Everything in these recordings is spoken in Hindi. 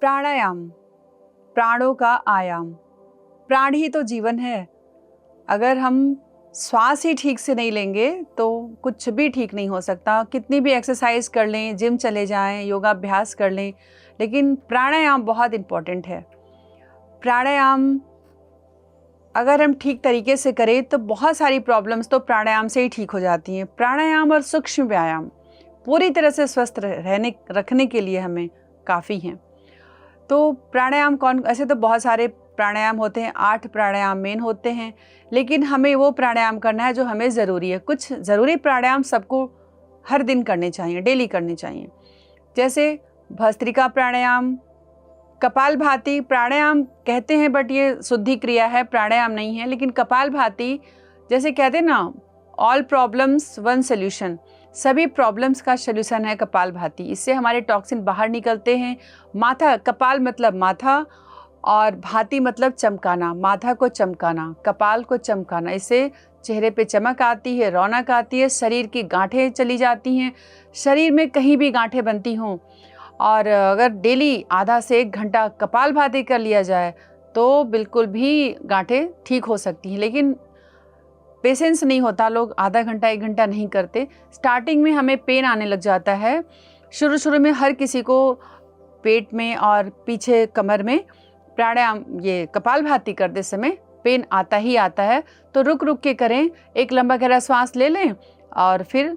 प्राणायाम, प्राणों का आयाम। प्राण ही तो जीवन है। अगर हम श्वास ही ठीक से नहीं लेंगे तो कुछ भी ठीक नहीं हो सकता। कितनी भी एक्सरसाइज कर लें, जिम चले जाएं, योगाभ्यास कर लें, लेकिन प्राणायाम बहुत इम्पॉर्टेंट है। प्राणायाम अगर हम ठीक तरीके से करें तो बहुत सारी प्रॉब्लम्स तो प्राणायाम से ही ठीक हो जाती हैं। प्राणायाम और सूक्ष्म व्यायाम पूरी तरह से स्वस्थ रखने के लिए हमें काफ़ी हैं। तो प्राणायाम ऐसे तो बहुत सारे प्राणायाम होते हैं, 8 प्राणायाम मेन होते हैं, लेकिन हमें वो प्राणायाम करना है जो हमें ज़रूरी है। कुछ ज़रूरी प्राणायाम सबको हर दिन करने चाहिए, डेली करने चाहिए। जैसे भस्त्रिका प्राणायाम, कपालभाति प्राणायाम कहते हैं बट ये शुद्धि क्रिया है, प्राणायाम नहीं है। लेकिन कपालभाति जैसे कहते हैं ना, ऑल प्रॉब्लम्स वन सोल्यूशन, सभी प्रॉब्लम्स का सोल्यूशन है कपालभाति। इससे हमारे टॉक्सिन बाहर निकलते हैं। माथा, कपाल मतलब माथा और भाति मतलब चमकाना, माथा को चमकाना, कपाल को चमकाना। इससे चेहरे पे चमक आती है, रौनक आती है, शरीर की गांठें चली जाती हैं। शरीर में कहीं भी गांठें बनती हों और अगर डेली आधा से 1 घंटा कपालभाति कर लिया जाए तो बिल्कुल भी गांठें ठीक हो सकती हैं। लेकिन पेशेंस नहीं होता, लोग आधा घंटा 1 घंटा नहीं करते। स्टार्टिंग में हमें पेन आने लग जाता है। शुरू में हर किसी को पेट में और पीछे कमर में प्राणायाम, ये कपालभाति करते समय पेन आता ही आता है। तो रुक रुक के करें, एक लंबा गहरा श्वास ले लें और फिर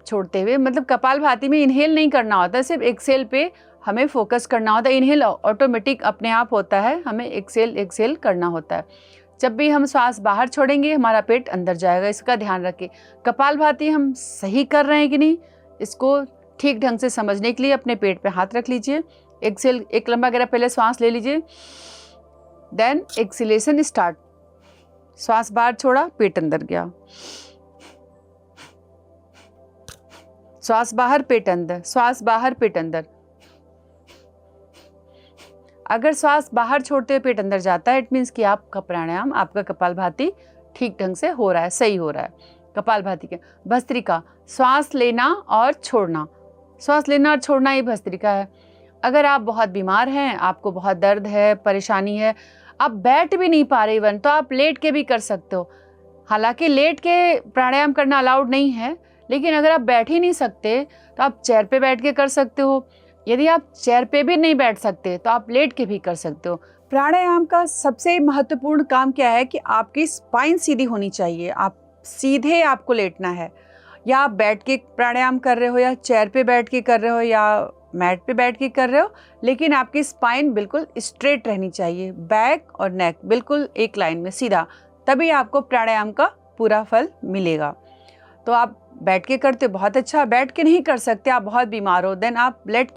छोड़ते हुए, मतलब कपालभाति में इनहेल नहीं करना होता, सिर्फ एक्सेल पे हमें फोकस करना होता है। इनहेल ऑटोमेटिक अपने आप होता है, हमें एक्सेल करना होता है। जब भी हम श्वास बाहर छोड़ेंगे हमारा पेट अंदर जाएगा, इसका ध्यान रखें। कपालभाति हम सही कर रहे हैं कि नहीं, इसको ठीक ढंग से समझने के लिए अपने पेट पे हाथ रख लीजिए। एक्सेल, एक लंबा गहरा पहले श्वास ले लीजिए, देन एक्सेलेशन स्टार्ट। श्वास बाहर छोड़ा, पेट अंदर गया, श्वास बाहर पेट अंदर, श्वास बाहर पेट अंदर। अगर श्वास बाहर छोड़ते हुए पेट अंदर जाता है, इट मीन्स कि आपका प्राणायाम, आपका कपालभाति ठीक ढंग से हो रहा है, सही हो रहा है। कपालभाति के भस्त्रिका, श्वास लेना और छोड़ना, श्वास लेना और छोड़ना, ये भस्त्रिका है। अगर आप बहुत बीमार हैं, आपको बहुत दर्द है, परेशानी है, आप बैठ भी नहीं पा रहे इवन, तो आप लेट के भी कर सकते हो। हालांकि लेट के प्राणायाम करना अलाउड नहीं है, लेकिन अगर आप बैठ ही नहीं सकते तो आप चेयर पे बैठ के कर सकते हो। यदि आप चेयर पे भी नहीं बैठ सकते तो आप लेट के भी कर सकते हो। प्राणायाम का सबसे महत्वपूर्ण काम क्या है कि आपकी स्पाइन सीधी होनी चाहिए। आप सीधे, आपको लेटना है, या आप बैठ के प्राणायाम कर रहे हो या चेयर पे बैठ के कर रहे हो या मैट पे बैठ के कर रहे हो, लेकिन आपकी स्पाइन बिल्कुल स्ट्रेट रहनी चाहिए, बैक और नेक बिल्कुल एक लाइन में सीधा, तभी आपको प्राणायाम का पूरा फल मिलेगा। तो आप बैठ के करते हो, बहुत अच्छा। बैठ के नहीं कर सकते, आप बहुत बीमार हो, देन आप लेट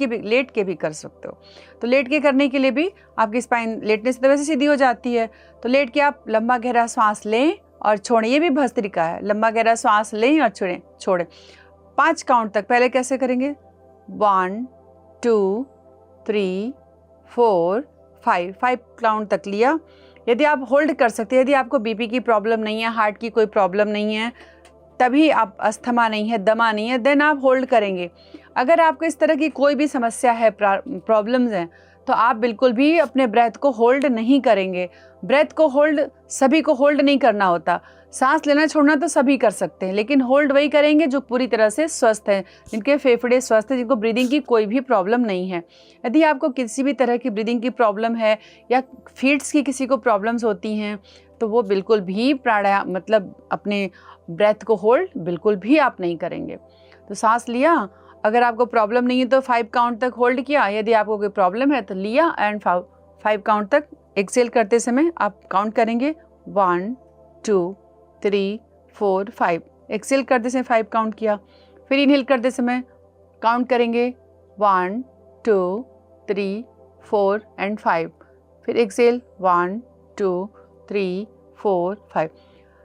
के भी कर सकते हो। तो लेट के करने के लिए भी आपकी स्पाइन लेटने से तो वैसे सीधी हो जाती है। तो लेट के आप लंबा गहरा श्वास लें और छोड़ें, ये भी भस्त्रिका है। लंबा गहरा श्वास लें और छोड़ें 5 काउंट तक। पहले कैसे करेंगे, 1 2 3 4 5 काउंट तक लिया। यदि आप होल्ड कर सकते हैं, यदि आपको बीपी की प्रॉब्लम नहीं है, हार्ट की कोई प्रॉब्लम नहीं है, तभी आप, अस्थमा नहीं है, दमा नहीं है, देन आप होल्ड करेंगे। अगर आपको इस तरह की कोई भी समस्या है, प्रॉब्लम्स हैं, तो आप बिल्कुल भी अपने ब्रेथ को होल्ड नहीं करेंगे। ब्रेथ को होल्ड, सभी को होल्ड नहीं करना होता। सांस लेना छोड़ना तो सभी कर सकते हैं, लेकिन होल्ड वही करेंगे जो पूरी तरह से स्वस्थ हैं, जिनके फेफड़े स्वस्थ हैं, जिनको ब्रीदिंग की कोई भी प्रॉब्लम नहीं है। यदि आपको किसी भी तरह की ब्रीदिंग की प्रॉब्लम है या फीट्स की किसी को प्रॉब्लम्स होती हैं, तो वो बिल्कुल भी प्राणायाम, मतलब अपने ब्रेथ को होल्ड बिल्कुल भी आप नहीं करेंगे। तो सांस लिया, अगर आपको प्रॉब्लम नहीं है तो 5 काउंट तक होल्ड किया, यदि आपको कोई प्रॉब्लम है तो लिया एंड 5 काउंट तक एक्सेल करते समय आप काउंट करेंगे, 1 2 3 4 5। एक्सेल करते समय 5 काउंट किया, फिर इनहेल करते समय काउंट करेंगे 1 2 3 4 एंड 5, फिर एक्सेल 1 2 3 4 5।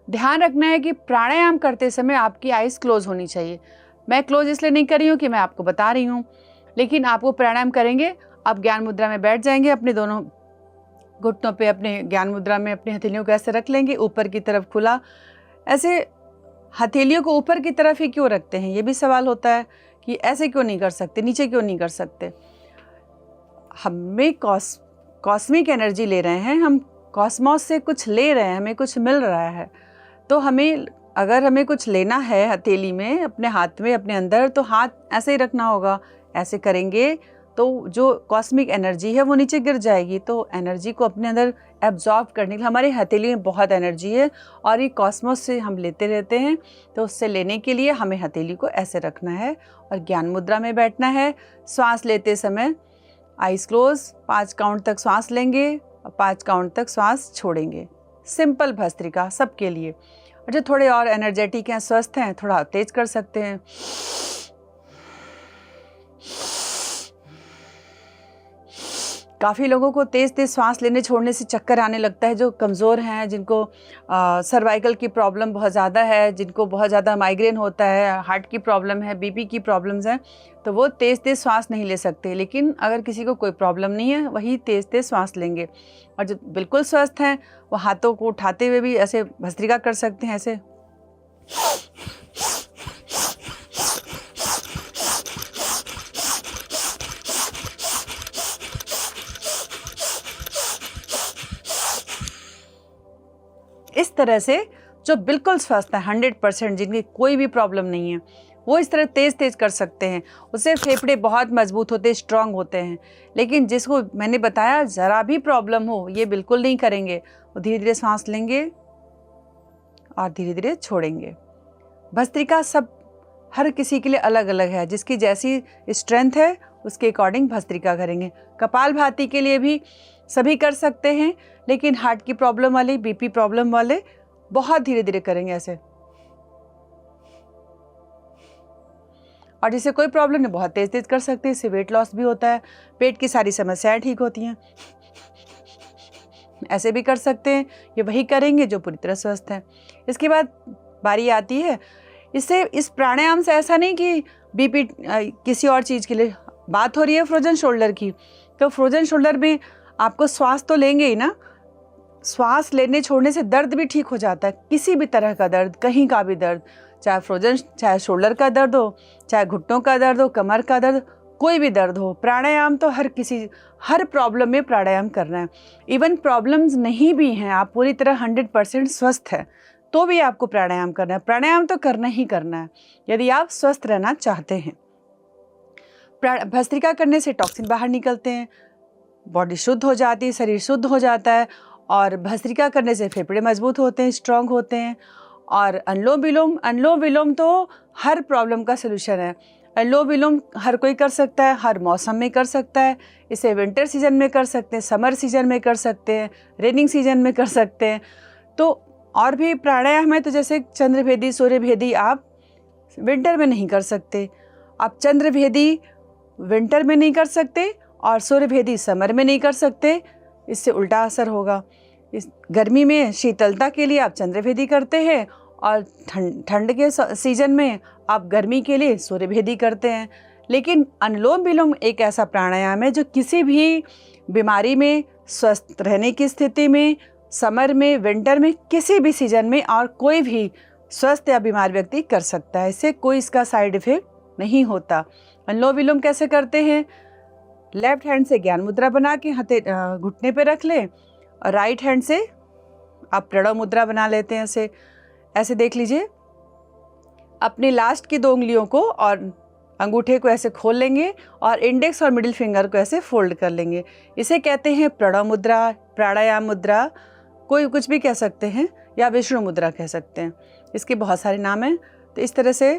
ध्यान रखना है कि प्राणायाम करते समय आपकी आइज़ क्लोज होनी चाहिए। मैं क्लोज इसलिए नहीं कर रही हूँ कि मैं आपको बता रही हूँ, लेकिन आपको प्राणायाम करेंगे, आप ज्ञान मुद्रा में बैठ जाएंगे, अपने दोनों घुटनों पे अपने ज्ञान मुद्रा में अपनी हथेलियों को ऐसे रख लेंगे, ऊपर की तरफ खुला। ऐसे हथेलियों को ऊपर की तरफ ही क्यों रखते हैं, ये भी सवाल होता है कि ऐसे क्यों नहीं कर सकते, नीचे क्यों नहीं कर सकते। हमें कॉस्मिक एनर्जी ले रहे हैं, हम कॉस्मोस से कुछ ले रहे हैं, हमें कुछ मिल रहा है। तो अगर हमें कुछ लेना है हथेली में, अपने हाथ में, अपने अंदर, तो हाथ ऐसे ही रखना होगा। ऐसे करेंगे तो जो कॉस्मिक एनर्जी है वो नीचे गिर जाएगी। तो एनर्जी को अपने अंदर एब्जॉर्ब करने के लिए, हमारी हथेली में बहुत एनर्जी है और ये कॉस्मोस से हम लेते रहते हैं। तो उससे लेने के लिए हमें हथेली को ऐसे रखना है और ज्ञान मुद्रा में बैठना है। श्वास लेते समय आइज क्लोज, 5 काउंट तक श्वास लेंगे और 5 काउंट तक श्वास छोड़ेंगे। सिंपल भस्त्रिका सबके लिए। और जो थोड़े और एनर्जेटिक हैं, स्वस्थ हैं, थोड़ा तेज कर सकते हैं। काफ़ी लोगों को तेज़ तेज़ श्वास लेने छोड़ने से चक्कर आने लगता है। जो कमज़ोर हैं, जिनको सर्वाइकल की प्रॉब्लम बहुत ज़्यादा है, जिनको बहुत ज़्यादा माइग्रेन होता है, हार्ट की प्रॉब्लम है, बीपी की प्रॉब्लम्स हैं, तो वो तेज़ तेज़ श्वास नहीं ले सकते। लेकिन अगर किसी को कोई प्रॉब्लम नहीं है, वही तेज़ तेज़ श्वास लेंगे। और जो बिल्कुल स्वस्थ हैं, वो हाथों को उठाते हुए भी ऐसे भस्त्रिका कर सकते हैं, ऐसे। इस तरह से जो बिल्कुल स्वस्थ है, 100%, जिनकी कोई भी प्रॉब्लम नहीं है, वो इस तरह तेज़ तेज़ कर सकते हैं। उससे फेफड़े बहुत मजबूत होते हैं, स्ट्रांग होते हैं। लेकिन जिसको मैंने बताया ज़रा भी प्रॉब्लम हो, ये बिल्कुल नहीं करेंगे। वो धीरे धीरे सांस लेंगे और धीरे धीरे छोड़ेंगे। भस्त्रिका हर किसी के लिए अलग अलग है। जिसकी जैसी स्ट्रेंथ है उसके अकॉर्डिंग भस्त्रिका करेंगे। कपालभाति के लिए भी सभी कर सकते हैं, लेकिन हार्ट की प्रॉब्लम वाले, बीपी प्रॉब्लम वाले बहुत धीरे धीरे करेंगे ऐसे। और जिसे कोई प्रॉब्लम नहीं, बहुत तेज तेज कर सकते हैं। इससे वेट लॉस भी होता है, पेट की सारी समस्याएं ठीक होती हैं। ऐसे भी कर सकते हैं। ये वही करेंगे जो पूरी तरह स्वस्थ है। इसके बाद बारी आती है इस प्राणायाम से, ऐसा नहीं कि बीपी किसी और चीज़ के लिए बात हो रही है फ्रोजन शोल्डर की, तो फ्रोजन शोल्डर में आपको श्वास तो लेंगे ही ना। श्वास लेने छोड़ने से दर्द भी ठीक हो जाता है। किसी भी तरह का दर्द, कहीं का भी दर्द, चाहे शोल्डर का दर्द हो, चाहे घुटनों का दर्द हो, कमर का दर्द, कोई भी दर्द हो, प्राणायाम तो हर प्रॉब्लम में प्राणायाम करना है। इवन प्रॉब्लम्स नहीं भी हैं, आप पूरी तरह 100% स्वस्थ है, तो भी आपको प्राणायाम करना है। प्राणायाम तो करना ही करना है यदि आप स्वस्थ रहना चाहते हैं। भस्त्रिका करने से टॉक्सिन बाहर निकलते हैं, बॉडी शुद्ध हो जाती है, शरीर शुद्ध हो जाता है। और भस्त्रिका करने से फेफड़े मजबूत होते हैं, स्ट्रांग होते हैं। और अनुलोम विलोम तो हर प्रॉब्लम का सलूशन है। अनुलोम विलोम हर कोई कर सकता है, हर मौसम में कर सकता है। इसे विंटर सीजन में कर सकते हैं, समर सीजन में कर सकते हैं, रेनिंग सीजन में कर सकते हैं। तो और भी प्राणायाम है, तो जैसे चंद्रभेदी, सूर्यभेदी आप विंटर में नहीं कर सकते। आप चंद्रभेदी विंटर में नहीं कर सकते और सूर्यभेदी समर में नहीं कर सकते, इससे उल्टा असर होगा। इस गर्मी में शीतलता के लिए आप चंद्रभेदी करते हैं और ठंड के सीजन में आप गर्मी के लिए सूर्यभेदी करते हैं। लेकिन अनुलोम विलोम एक ऐसा प्राणायाम है जो किसी भी बीमारी में, स्वस्थ रहने की स्थिति में, समर में, विंटर में, किसी भी सीजन में और कोई भी स्वस्थ या बीमार व्यक्ति कर सकता है। इससे कोई इसका साइड इफेक्ट नहीं होता। अनुलोम विलोम कैसे करते हैं? लेफ्ट हैंड से ज्ञान मुद्रा बना के घुटने पे रख लें और राइट हैंड से आप प्रणव मुद्रा बना लेते हैं। ऐसे देख लीजिए, अपनी लास्ट की 2 उंगलियों को और अंगूठे को ऐसे खोल लेंगे और इंडेक्स और मिडिल फिंगर को ऐसे फोल्ड कर लेंगे। इसे कहते हैं प्रणव मुद्रा, प्राणायाम मुद्रा, कोई कुछ भी कह सकते हैं, या विष्णु मुद्रा कह सकते हैं। इसके बहुत सारे नाम हैं। तो इस तरह से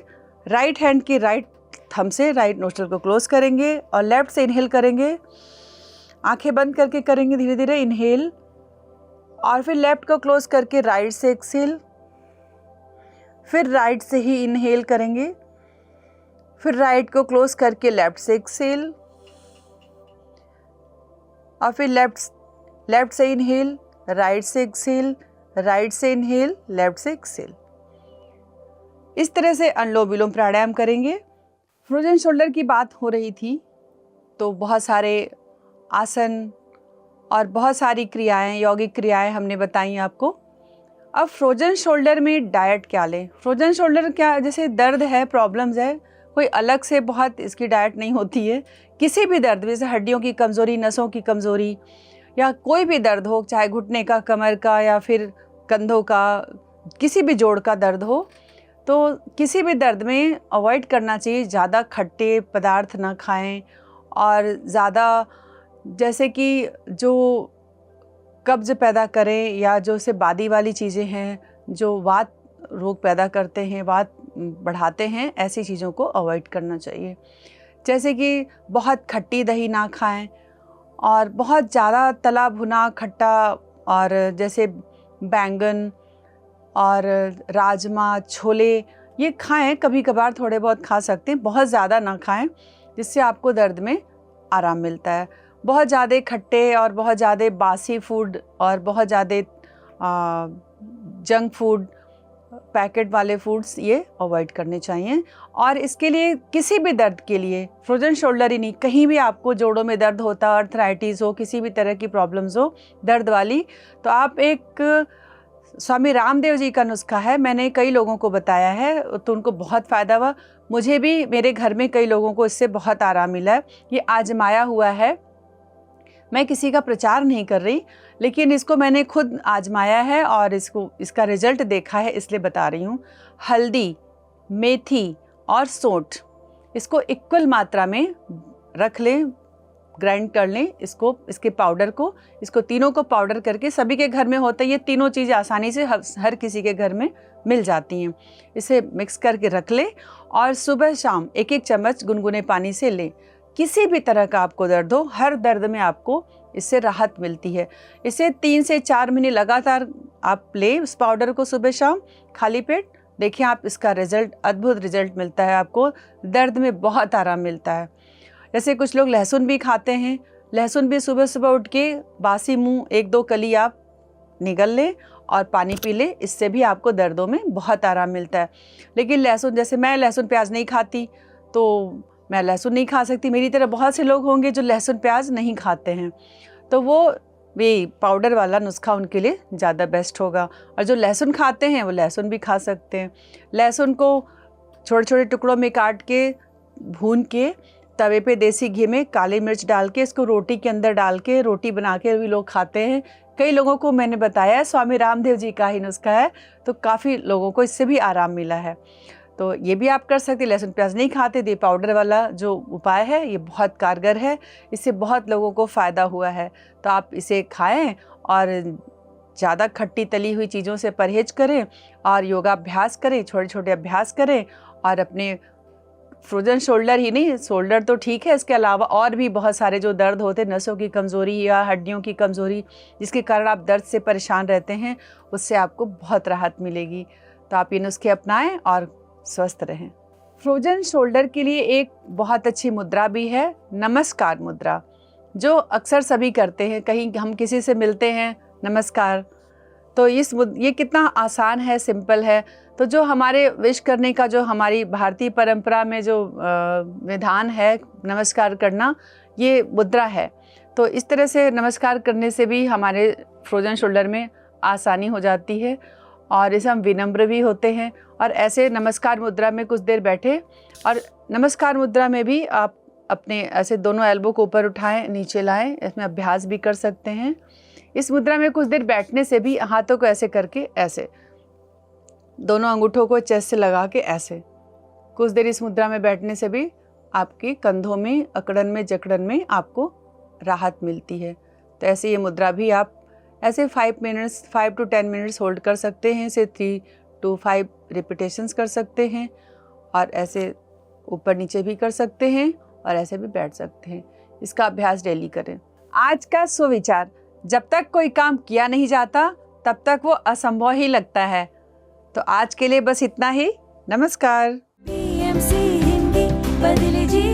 राइट हैंड की राइट थंब से राइट नोस्ट्रल को क्लोज करेंगे और लेफ्ट से इनहेल करेंगे। आंखें बंद करके करेंगे धीरे धीरे इनहेल, और फिर लेफ्ट को क्लोज करके राइट से एक्सहेल, फिर राइट से ही इनहेल करेंगे, फिर राइट को क्लोज करके लेफ्ट से एक्सहेल, और फिर लेफ्ट से इनहेल, राइट से एक्सहेल, राइट से इनहेल, लेफ्ट से एक्सहेल। इस तरह से अनुलोम विलोम प्राणायाम करेंगे। फ्रोजन शोल्डर की बात हो रही थी, तो बहुत सारे आसन और बहुत सारी क्रियाएं, यौगिक क्रियाएं हमने बताई आपको। अब फ्रोजन शोल्डर में डाइट क्या लें? फ्रोजन शोल्डर क्या, जैसे दर्द है, प्रॉब्लम्स है, कोई अलग से बहुत इसकी डाइट नहीं होती है। किसी भी दर्द, जैसे हड्डियों की कमज़ोरी, नसों की कमज़ोरी, या कोई भी दर्द हो, चाहे घुटने का, कमर का, या फिर कंधों का, किसी भी जोड़ का दर्द हो, तो किसी भी दर्द में अवॉइड करना चाहिए ज़्यादा खट्टे पदार्थ ना खाएं, और ज़्यादा जैसे कि जो कब्ज़ पैदा करें या जो से बादी वाली चीज़ें हैं, जो वात रोग पैदा करते हैं, वात बढ़ाते हैं, ऐसी चीज़ों को अवॉइड करना चाहिए। जैसे कि बहुत खट्टी दही ना खाएं, और बहुत ज़्यादा तला भुना खट्टा, और जैसे बैंगन और राजमा, छोले, ये खाएं, कभी कभार थोड़े बहुत खा सकते हैं, बहुत ज़्यादा ना खाएं, जिससे आपको दर्द में आराम मिलता है। बहुत ज़्यादा खट्टे और बहुत ज़्यादा बासी फूड और बहुत ज़्यादा जंक फूड, पैकेट वाले फूड्स, ये अवॉइड करने चाहिए। और इसके लिए किसी भी दर्द के लिए, फ्रोजन शोल्डर ही नहीं, कहीं भी आपको जोड़ों में दर्द होता, अर्थराइटिस हो, किसी भी तरह की प्रॉब्लम्स हो दर्द वाली, तो आप एक स्वामी रामदेव जी का नुस्खा है, मैंने कई लोगों को बताया है, तो उनको बहुत फ़ायदा हुआ। मुझे भी, मेरे घर में कई लोगों को इससे बहुत आराम मिला है। ये आजमाया हुआ है, मैं किसी का प्रचार नहीं कर रही, लेकिन इसको मैंने खुद आजमाया है और इसका रिजल्ट देखा है, इसलिए बता रही हूँ। हल्दी, मेथी और सौंठ, इसको इक्वल मात्रा में रख लें, ग्राइंड कर लें इसके पाउडर को, इसको तीनों को पाउडर करके, सभी के घर में होता है, ये तीनों चीज़ें आसानी से हर किसी के घर में मिल जाती हैं। इसे मिक्स करके रख लें और सुबह शाम 1-1 चम्मच गुनगुने पानी से लें। किसी भी तरह का आपको दर्द हो, हर दर्द में आपको इससे राहत मिलती है। इसे 3 से 4 महीने लगातार आप लें इस पाउडर को सुबह शाम खाली पेट, देखिए आप इसका रिज़ल्ट, अद्भुत रिज़ल्ट मिलता है आपको, दर्द में बहुत आराम मिलता है। जैसे कुछ लोग लहसुन भी खाते हैं, लहसुन भी सुबह सुबह उठ के बासी मुंह 1-2 कली आप निगल लें और पानी पी लें, इससे भी आपको दर्दों में बहुत आराम मिलता है। लेकिन लहसुन, जैसे मैं लहसुन प्याज नहीं खाती, तो मैं लहसुन नहीं खा सकती, मेरी तरह बहुत से लोग होंगे जो लहसुन प्याज नहीं खाते हैं, तो वो पाउडर वाला नुस्खा उनके लिए ज़्यादा बेस्ट होगा। और जो लहसुन खाते हैं वो लहसुन भी खा सकते हैं। लहसुन को छोटे छोटे टुकड़ों में काट के, भून के, तवे पे देसी घी में काली मिर्च डाल के, इसको रोटी के अंदर डाल के रोटी बना के भी लोग खाते हैं। कई लोगों को मैंने बताया है, स्वामी रामदेव जी का ही नुस्खा है, तो काफ़ी लोगों को इससे भी आराम मिला है। तो ये भी आप कर सकते हैं। लहसुन प्याज नहीं खाते, ये पाउडर वाला जो उपाय है ये बहुत कारगर है, इससे बहुत लोगों को फ़ायदा हुआ है। तो आप इसे खाएं और ज़्यादा खट्टी तली हुई चीज़ों से परहेज करें और योगाभ्यास करें, छोटे छोटे अभ्यास करें, और अपने फ्रोजन शोल्डर ही नहीं, शोल्डर तो ठीक है, इसके अलावा और भी बहुत सारे जो दर्द होते हैं, नसों की कमज़ोरी या हड्डियों की कमज़ोरी, जिसके कारण आप दर्द से परेशान रहते हैं, उससे आपको बहुत राहत मिलेगी। तो आप ये नुस्खे अपनाएं और स्वस्थ रहें। फ्रोजन शोल्डर के लिए एक बहुत अच्छी मुद्रा भी है, नमस्कार मुद्रा, जो अक्सर सभी करते हैं। कहीं हम किसी से मिलते हैं, नमस्कार, तो ये कितना आसान है, सिंपल है। तो जो हमारे विश करने का, जो हमारी भारतीय परंपरा में जो विधान है नमस्कार करना, ये मुद्रा है। तो इस तरह से नमस्कार करने से भी हमारे फ्रोजन शोल्डर में आसानी हो जाती है और इससे हम विनम्र भी होते हैं। और ऐसे नमस्कार मुद्रा में कुछ देर बैठे, और नमस्कार मुद्रा में भी आप अपने ऐसे दोनों एल्बो को ऊपर उठाएं, नीचे लाएं, इसमें अभ्यास भी कर सकते हैं। इस मुद्रा में कुछ देर बैठने से भी हाथों को ऐसे करके, ऐसे दोनों अंगूठों को चेस्ट से लगा के, ऐसे कुछ देर इस मुद्रा में बैठने से भी आपके कंधों में, अकड़न में, जकड़न में आपको राहत मिलती है। तो ऐसे ये मुद्रा भी आप ऐसे 5 to 10 मिनट्स होल्ड कर सकते हैं। इसे 3 to 5 रिपीटेशंस कर सकते हैं, और ऐसे ऊपर नीचे भी कर सकते हैं और ऐसे भी बैठ सकते हैं। इसका अभ्यास डेली करें। आज का सुविचार, जब तक कोई काम किया नहीं जाता तब तक वो असंभव ही लगता है। तो आज के लिए बस इतना ही। नमस्कार। BMC हिंदी बदले जी।